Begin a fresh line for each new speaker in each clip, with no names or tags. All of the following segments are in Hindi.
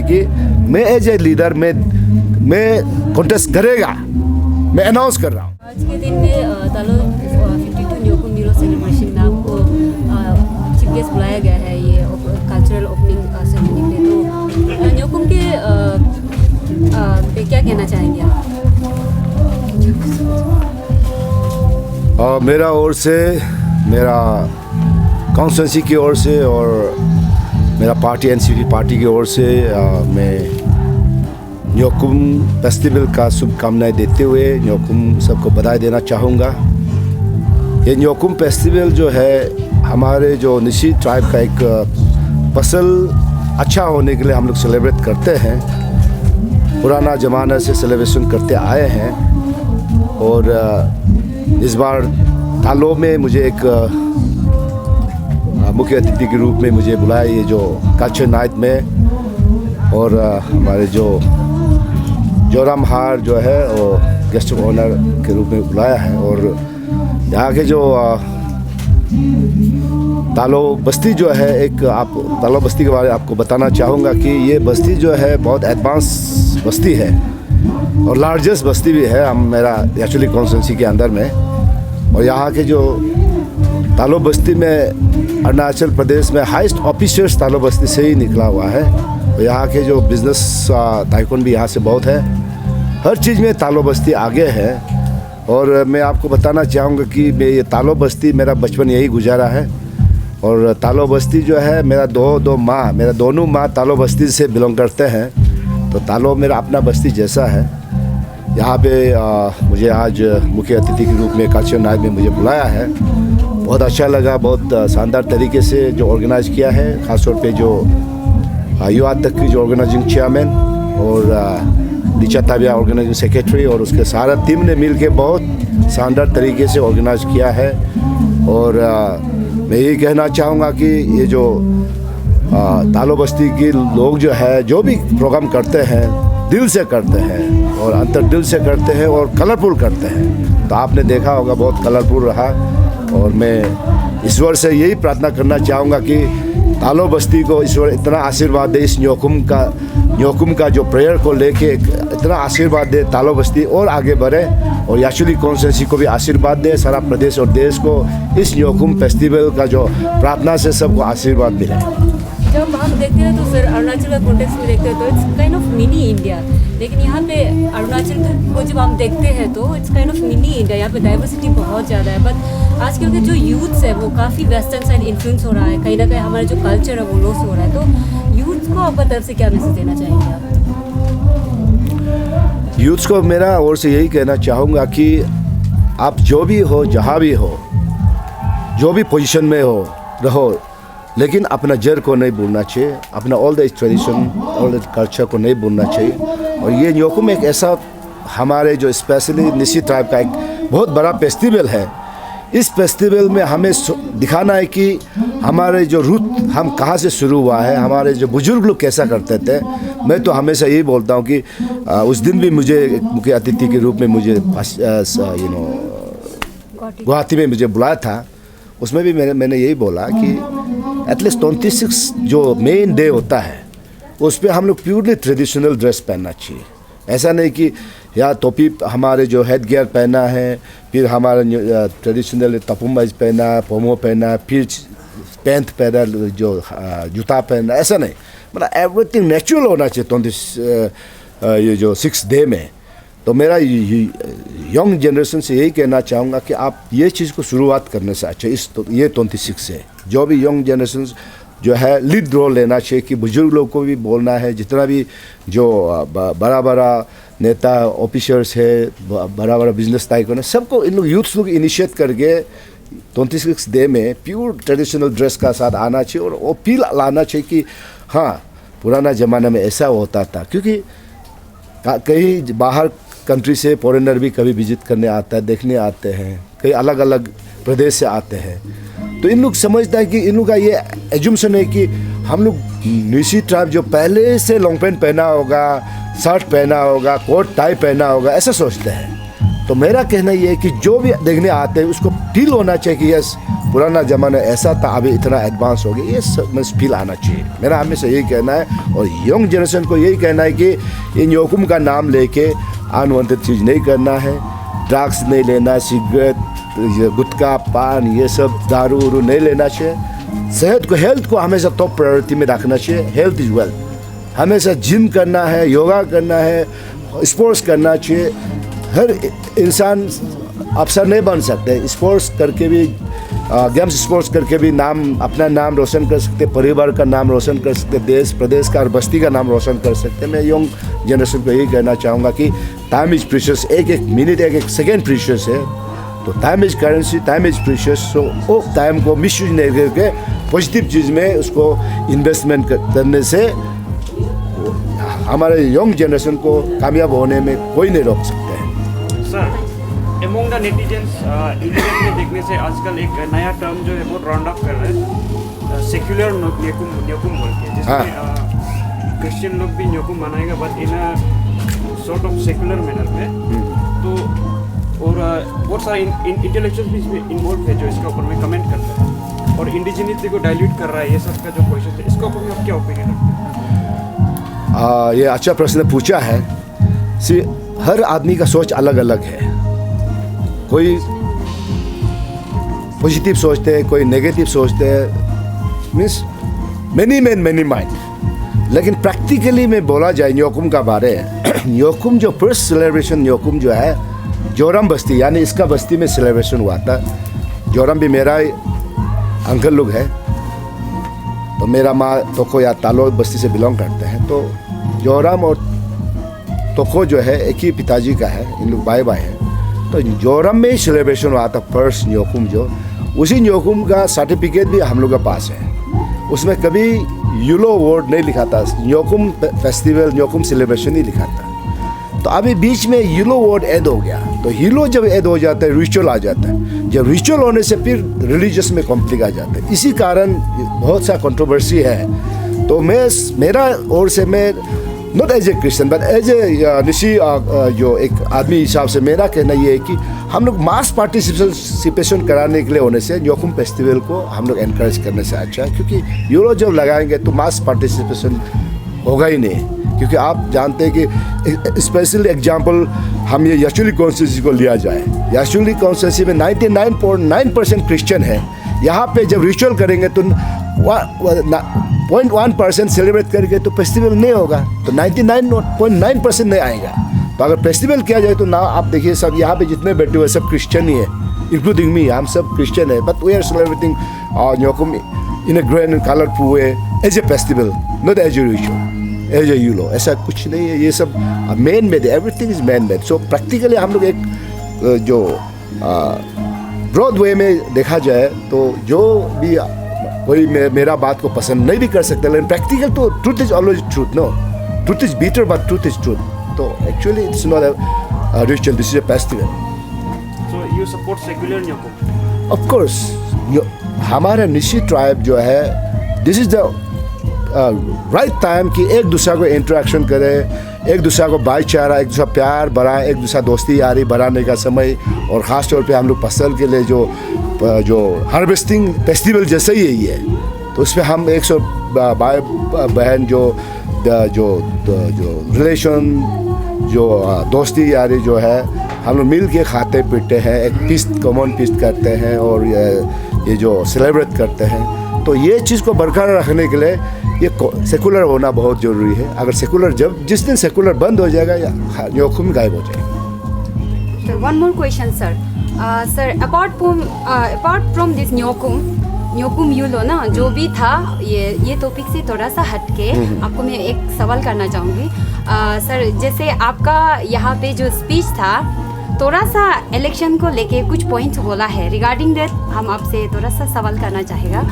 कि मैं एज ए लीडर मैं कॉन्टेस्ट करेगा, मैं अनाउंस कर रहा हूँ।
आज के दिन में तालो 52 न्योकुम मीरो सेलिब्रेशन में आपको चीफ गेस्ट बुलाया गया है, ये कल्चरल ओपनिंग सेरेमनी पे। तो न्योकुम के पे क्या कहना चाहेंगे आप?
मेरा ओर से, मेरा कॉन्स्टिट्यूंसी की ओर से और मेरा पार्टी एनसीपी पार्टी की ओर से मैं न्योकुम फेस्टिवल का शुभकामनाएं देते हुए न्योकुम सबको बधाई देना चाहूँगा। ये न्योकुम फेस्टिवल जो है हमारे जो निशी ट्राइब का एक फसल अच्छा होने के लिए हम लोग सेलिब्रेट करते हैं। पुराना ज़माना से सेलिब्रेशन करते आए हैं और इस बार तालो में मुझे एक मुख्य अतिथि के रूप में मुझे बुलाया ये जो कल्चर नाइट में, और हमारे जो जोराम हार जो है वो गेस्ट ऑफ ऑनर के रूप में बुलाया है। और यहाँ के जो तालो बस्ती जो है, एक आप तालो बस्ती के बारे में आपको बताना चाहूँगा कि ये बस्ती जो है बहुत एडवांस बस्ती है और लार्जेस्ट बस्ती भी है मेरा एक्चुअली कॉन्स्टिट्यूंसी के अंदर में। और यहाँ के जो तालो बस्ती में अरुणाचल प्रदेश में हाईएस्ट ऑफिसर्स तालो बस्ती से ही निकला हुआ है। और यहाँ के जो बिजनेस टाइकून भी यहाँ से बहुत है, हर चीज़ में तालो बस्ती आगे है। और मैं आपको बताना चाहूँगा कि मैं ये तालो बस्ती मेरा बचपन यही गुजारा है। और तालो बस्ती जो है मेरा दोनों माँ तालो बस्ती से बिलोंग करते हैं, तो तालो मेरा अपना बस्ती जैसा है। यहाँ पे मुझे आज मुख्य अतिथि के रूप में कल्चर नाइट में मुझे बुलाया है, बहुत अच्छा लगा। बहुत शानदार तरीके से जो ऑर्गेनाइज किया है, ख़ासतौर पे जो युवा तक की जो ऑर्गेनाइजिंग चेयरमैन और लीचा ताबिया ऑर्गेनाइजिंग सेक्रेटरी और उसके सारा टीम ने मिल के बहुत शानदार तरीके से ऑर्गेनाइज किया है। और मैं यही कहना चाहूँगा कि ये जो तालो बस्ती के लोग जो है जो भी प्रोग्राम करते हैं दिल से करते हैं और अंतर दिल से करते हैं और कलरफुल करते हैं। तो आपने देखा होगा बहुत कलरफुल रहा। और मैं ईश्वर से यही प्रार्थना करना चाहूँगा कि तालो बस्ती को ईश्वर इतना आशीर्वाद दे, इस न्योकुम का जो प्रेयर को लेके इतना आशीर्वाद दे, तालो बस्ती और आगे बढ़े और याचुली कॉन्स्टिट्यूंसी को भी आशीर्वाद दे, सारा प्रदेश और देश को इस न्योकुम फेस्टिवल का जो प्रार्थना से सबको आशीर्वाद मिले।
जब हम देखते हैं तो सर अरुणाचल का कॉन्टेक्स्ट में देखते हैं तो it's kind of mini India, लेकिन यहाँ पे अरुणाचल को जब हम देखते हैं तो it's kind of mini India. यहाँ पे डाइवर्सिटी बहुत ज़्यादा है, बट आजकल के जो यूथ्स है वो काफ़ी वेस्टर्न साइड इन्फ्लुएंस हो रहा है, कहीं ना कहीं हमारा जो कल्चर है वो लॉस हो रहा है। तो यूथ को आपका तरफ से क्या मैसेज देना चाहेंगे आप?
यूथ्स को मेरा ओर से यही कहना चाहूँगा कि आप जो भी हो, जहाँ भी हो, जो भी पोजीशन में हो रहो, लेकिन अपना जड़ को नहीं भूलना चाहिए, अपना all the tradition all the culture को नहीं भूलना चाहिए। और ये न्योकुम एक ऐसा हमारे जो स्पेशली निशी ट्राइब का एक बहुत बड़ा फेस्टिवल है। इस फेस्टिवल में हमें दिखाना है कि हमारे जो रूट हम कहाँ से शुरू हुआ है, हमारे जो बुजुर्ग लोग कैसा करते थे। मैं तो हमेशा यही बोलता हूँ कि उस दिन भी मुझे मुख्य अतिथि के रूप में मुझे गुवाहाटी में मुझे बुलाया था, उसमें भी मैंने यही बोला कि एटलीस्ट 26 जो मेन डे होता है उस पर हम लोग प्योरली ट्रेडिशनल ड्रेस पहनना चाहिए। ऐसा नहीं कि या टोपी हमारे जो हेड गियर पहना है, फिर हमारा ट्रेडिशनल तपुमाइज पहना, पोमो पहना, फिर पैंट पहना, जो जूता पहना, ऐसा नहीं। मतलब एवरीथिंग नेचुरल होना चाहिए ये जो 6 डे में। तो मेरा यंग जनरेशन से यही कहना चाहूँगा कि आप ये चीज़ को शुरुआत करने से अच्छा ये 26 से जो भी यंग जनरेशन जो है लीड रोल लेना चाहिए कि बुजुर्ग लोग को भी बोलना है, जितना भी जो बड़ा बड़ा नेता ऑफिसर्स है, बड़ा बड़ा बिजनेस टाइकून है, सबको इन लोग यूथ्स लोग इनिशिएट करके 26 डे में प्योर ट्रेडिशनल ड्रेस का साथ आना चाहिए और वो फील लाना चाहिए कि हाँ पुराना ज़माना में ऐसा होता था। क्योंकि कहीं बाहर कंट्री से फॉरेनर भी कभी विजिट करने आता है, देखने आते हैं, कई अलग अलग प्रदेश से आते हैं। तो इन लोग समझता है कि इन लोग का ये एज्यूम्शन है कि हम लोग निशी ट्राइब जो पहले से लॉन्ग पैंट पहना होगा, शर्ट पहना होगा, कोट टाई पहना होगा, ऐसा सोचते हैं। तो मेरा कहना ये है कि जो भी देखने आते हैं उसको फील होना चाहिए कि यस पुराना ज़माना ऐसा था, अभी इतना एडवांस हो गया, ये सब फील आना चाहिए। मेरा हमेशा यही कहना है और यंग जनरेशन को यही कहना है कि इन योकुम का नाम लेके अनवांटेड चीज़ नहीं करना है, ड्रग्स नहीं लेना, सिगरेट, गुटखा, पान, ये सब दारू उरू नहीं लेना चाहिए। सेहत को, हेल्थ को हमेशा टॉप प्रायोरिटी में रखना चाहिए। Health is wealth. हमेशा जिम करना है, योगा करना है, स्पोर्ट्स करना चाहिए। हर इंसान अफसर नहीं बन सकते, स्पोर्ट्स करके भी गेम्स स्पोर्ट्स करके भी अपना नाम रोशन कर सकते, परिवार का नाम रोशन कर सकते, देश प्रदेश का और बस्ती का नाम रोशन कर सकते। मैं यंग जनरेशन को यही कहना चाहूँगा कि टाइम इज़ प्रीशियस, एक एक मिनट, एक एक सेकेंड प्रीशियस है। तो time is currency, time is precious. So वो टाइम को मिसयूज नहीं करके पॉजिटिव चीज़ में उसको इन्वेस्टमेंट करने से हमारे यंग जनरेशन को कामयाब होने में कोई नहीं रोक सकते हैं।
Sir, among the netizens Indian में देखने से आजकल एक नया टर्म जो है वो राउंड अप कर रहे हैं, सेक्युलर न्योकुम बोल के, जिसमें क्रिश्चियन लोग भी न्योकुम मनाएगा but in a sort of secular manner में। तो और बहुत सारे इंटेलेक्चुअल्स भी इसमें इन्वॉल्व है जो इसके ऊपर में कमेंट करते हैं और इंडिजिनिटी को डाइल्यूट कर रहा है, ये सब का जो क्वेश्चन है इसके ऊपर में आप क्या ओपिनियन रखते हैं?
ये अच्छा प्रश्न पूछा है। हर आदमी का सोच अलग अलग है। कोई पॉजिटिव सोचते हैं, कोई नेगेटिव सोचते हैं, means many man many mind. लेकिन प्रैक्टिकली में बोला जाए न्योकुम का बारे न्योकुम जो फर्स्ट सेलिब्रेशन न्योकुम जो है जोरम बस्ती यानी इसका बस्ती में सेलिब्रेशन हुआ था। जोरम भी मेरा अंकल लोग है, तो मेरा माँ तोको या तालो बस्ती से बिलोंग करते हैं। तो जोरम और तोको जो है एक ही पिताजी का है, इन लोग भाई भाई हैं। तो जोरम में ही सेलिब्रेशन हुआ था फर्स्ट न्योकुम जो, उसी न्योकुम का सर्टिफिकेट भी हम लोग के पास है। उसमें कभी यूलो वर्ड नहीं लिखा था, न्योकुम फेस्टिवल न्योकुम सेलिब्रेशन ही लिखा था। तो अभी बीच में यूलो वर्ड ऐड हो गया। तो हीलो जब ऐड हो जाता है रिचुअल आ जाता है, जब रिचुअल होने से फिर रिलीजियस में कॉन्फ्लिक्ट आ जाता है। इसी कारण बहुत सा कंट्रोवर्सी है। तो मेरा ओर से मैं not as a Christian but as a Nishi जो एक आदमी हिसाब से मेरा कहना ये है कि हम लोग मास पार्टिसिपेशन कराने के लिए होने से न्योकुम फेस्टिवल को हम लोग एनकरेज करने से अच्छा है, क्योंकि यूरो जब लगाएंगे तो मास पार्टिसिपेशन होगा ही नहीं। क्योंकि आप जानते हैं कि स्पेशल एग्जांपल हम ये यशुली कॉन्स्टिट्यूंसी को लिया जाए, यशुली कॉन्स्टिट्यूंसी में 99.9% क्रिश्चियन है। यहाँ पे जब रिचुअल करेंगे तो 0.1% सेलिब्रेट करके तो फेस्टिवल नहीं होगा, तो 99.9% नहीं आएगा। तो अगर फेस्टिवल किया जाए तो ना आप देखिए सब यहाँ पे जितने बैठे हुए सब क्रिश्चियन ही है, इंक्लूडिंग मी, हम सब क्रिश्चियन है। But we are celebrating Nyokum in a grand and colourful way as a festival, not as a ritual, as a यूलो। ऐसा कुछ नहीं है, ये सब man made, everything is man made. So practically हम लोग एक जो ब्रॉड वे में देखा जाए तो जो भी कोई मेरा बात को पसंद नहीं भी कर सकता, लेकिन प्रैक्टिकल तो truth is always truth, no truth is bitter but truth is truth. तो actually it's not a ritual, this is a festival.
So you support secular Nyokum?
Of course, हमारा निशी ट्राइब जो है, this is the right time कि एक दूसरे को इंटरेक्शन करे, एक दूसरे को भाईचारा, एक दूसरा प्यार बढ़ाए, एक दूसरा दोस्ती यारी बढ़ाने का समय। और ख़ास तौर पे हम लोग फसल के लिए जो हार्वेस्टिंग फेस्टिवल जैसे ही यही है, तो उस पर हम 100 भाई बहन जो रिलेशन, जो दोस्ती यारी जो है, हम लोग मिल के खाते पीते हैं, एक फीस्ट, कॉमन फीस्ट करते हैं और ये जो सेलिब्रेट करते हैं। तो ये चीज़ को बरकरार रखने के लिए ये सेकुलर होना बहुत ज़रूरी है। अगर सेकुलर जिस दिन सेकुलर बंद हो जाएगा या न्योकुम गायब हो जाएगा।
One more question sir, sir apart from this Nyokum yellow ना जो भी था, ये टॉपिक से थोड़ा सा हटके आपको मैं एक सवाल करना चाहूँगी। सर जैसे आपका यहाँ पे जो स्पीच था, थोड़ा सा इलेक्शन को लेके कुछ पॉइंट्स बोला है, रिगार्डिंग दैट हम आपसे थोड़ा सा सवाल करना चाहेगा।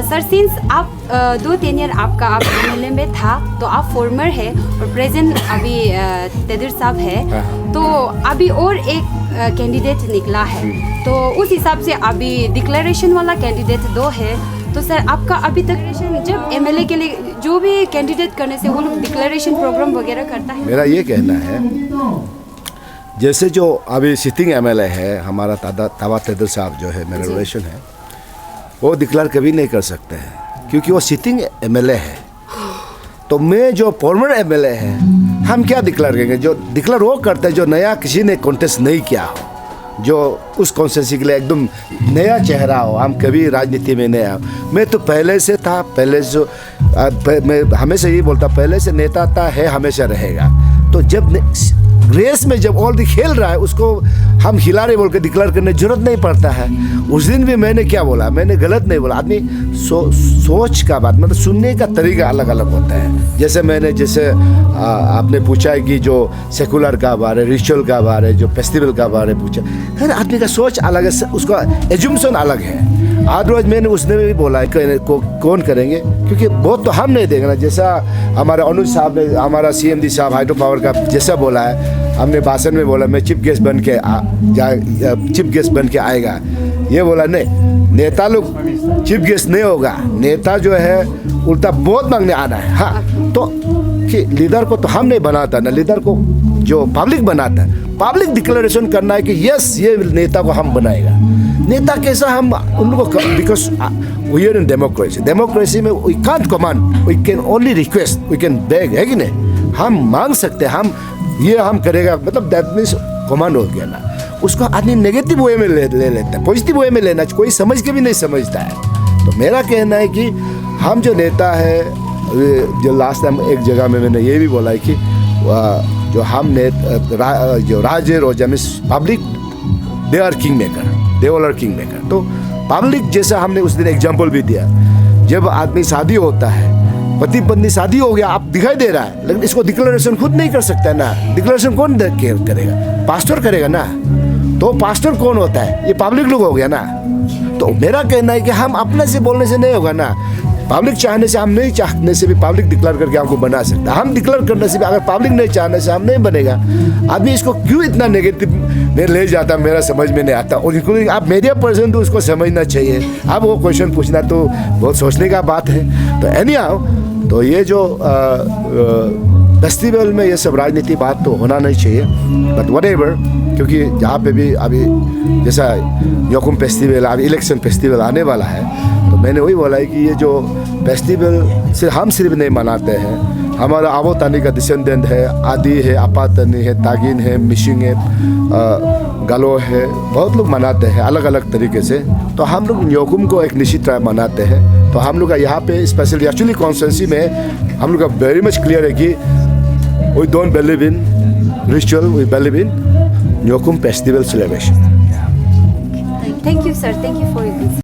सर सिंस आप 2-3 ईयर आप एमएलए में था, तो आप फॉर्मर है और प्रेजेंट अभी तेदिर साहब है, तो अभी और एक कैंडिडेट निकला है, तो उस हिसाब से अभी डिक्लेरेशन वाला कैंडिडेट 2 है। तो सर आपका अभी तक जब एमएलए के लिए जो भी कैंडिडेट करने से वो लोग डिक्लेरेशन प्रोग्राम वगैरह करता है?
मेरा ये कहना है जैसे जो अभी सिटिंग एमएलए है हमारा तावा तेदर साहब जो है मेरा रिलेशन है, वो डिक्लेयर कभी नहीं कर सकते हैं क्योंकि वो सिटिंग एमएलए है। तो मैं जो फॉर्मर एमएलए है, हम क्या डिक्लेयर करेंगे? जो डिक्लेयर वो करते हैं जो नया किसी ने कॉन्टेस्ट नहीं किया हो, जो उस कॉन्स्टिट्यूंसी के लिए एकदम नया चेहरा हो। हम कभी राजनीति में नहीं आए, मैं तो पहले से था, पहले से मैं हमेशा यही बोलता, पहले से नेता था, है, हमेशा रहेगा। तो जब रेस में जब ऑलरेडी खेल रहा है, उसको हम खिला रहे बोल के डिक्लेयर करने की जरूरत नहीं पड़ता है। उस दिन भी मैंने क्या बोला, मैंने गलत नहीं बोला। आदमी सोच का बात, मतलब सुनने का तरीका अलग अलग होता है। जैसे आपने पूछा है कि जो सेकुलर का बारे, रिचुअल का बारे, जो फेस्टिवल का बारे पूछा, हर आदमी का सोच अलग है, उसका एज्यूम्शन अलग है। आज रोज मैंने उसने भी बोला है कौन करेंगे, क्योंकि बहुत तो हम नहीं देंगे ना। जैसा हमारे अनुज साहब ने, हमारा CMD साहब हाइड्रो पावर का जैसा बोला है, हमने भाषण में बोला मैं चीफ गेस्ट बन के आएगा, ये बोला नहीं, नेता लोग चीफ गेस्ट नहीं होगा, नेता जो है उल्टा वोट मांगने आना है। हाँ, तो कि लीडर को तो हम नहीं बनाता ना, लीडर को जो पब्लिक बनाता है, पब्लिक डिक्लेरेशन करना है कि यस ये नेता को हम बनाएगा। नेता कैसा हम उनको, because we are in democracy में we can't command, we can only request, we can beg, है कि नहीं? हम मांग सकते हैं, हम करेगा, मतलब दैट मीन्स कमांड हो गया ना। उसको आदमी नेगेटिव वे में ले लेता है, पॉजिटिव वे में लेना कोई समझ के भी नहीं समझता है। तो मेरा कहना है कि हम जो नेता है, जो लास्ट टाइम एक जगह में मैंने ये भी बोला है कि जो हम जो राजे रोजा में public they are king maker, they all are king maker. तो पब्लिक जैसा हमने उस दिन एग्जाम्पल भी दिया, जब आदमी शादी होता है, पति पत्नी शादी हो गया, आप दिखाई दे रहा है, लेकिन इसको डिक्लेरेशन खुद नहीं कर सकता ना। डिक्लेरेशन कौन करेगा? पास्टर करेगा ना। तो पास्टर कौन होता है? ये पब्लिक लोग हो गया ना। तो मेरा कहना है कि हम अपने से बोलने से नहीं होगा ना, पब्लिक चाहने से, हम नहीं चाहने से भी पब्लिक डिक्लेयर करके हमको बना सकता है। हम डिक्लेयर करने से भी, अगर पब्लिक नहीं चाहने से हम नहीं बनेगा। आदमी इसको क्यों इतना नेगेटिव में ले जाता, मेरा समझ में नहीं आता। और इंक्लूडिंग आप मीडिया पर्सन तो उसको समझना चाहिए। अब वो क्वेश्चन पूछना तो बहुत सोचने का बात है। तो एनी हाउ, तो ये जो फेस्टिवल में ये सब राजनीति बात तो होना नहीं चाहिए, बट व्हाटएवर, क्योंकि जहाँ पे भी अभी जैसा न्योकुम फेस्टिवल, अभी इलेक्शन फेस्टिवल आने वाला है, तो मैंने वही बोला है कि ये जो फेस्टिवल से हम सिर्फ नहीं मनाते हैं, हमारा आवो तानी का डिसेंडेंट है, आदि है, अपातनी है, तागिन है, मिशिंग है, गालो है, बहुत लोग मनाते हैं अलग अलग तरीके से। तो हम लोग न्योकुम को एक निश्चित तरह मनाते हैं। तो हम लोग का यहाँ पे स्पेशली एक्चुअली कॉन्स्टिट्यूंसी में हम लोग का वेरी मच क्लियर है कि we don't believe in ritual, we believe in Nyokum festival celebration.
Thank you, sir. Thank you for